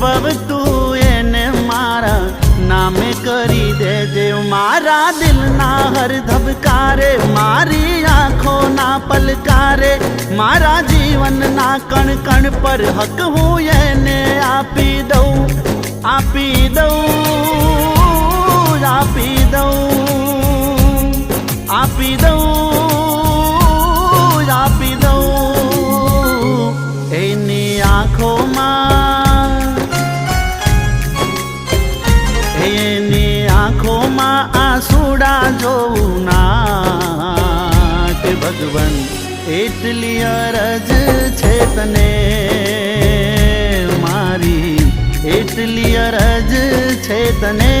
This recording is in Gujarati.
બબ તું એને મારા નામે કરી દેજે, મારા દિલના હર ધબકારે, મારી આંખોના પલકારે, મારા જીવનના કણ કણ પર હક હું એને આપી દઉં, આપી દઉં, આપી દઉં, આપી દઉં, આપી દઉં. એની આંખોમાં, એની આંખોમાં આંસુડા જોઉં ના કે ભગવાન એટલી અરજ છે તને મારી, એટલી અરજ છે તને.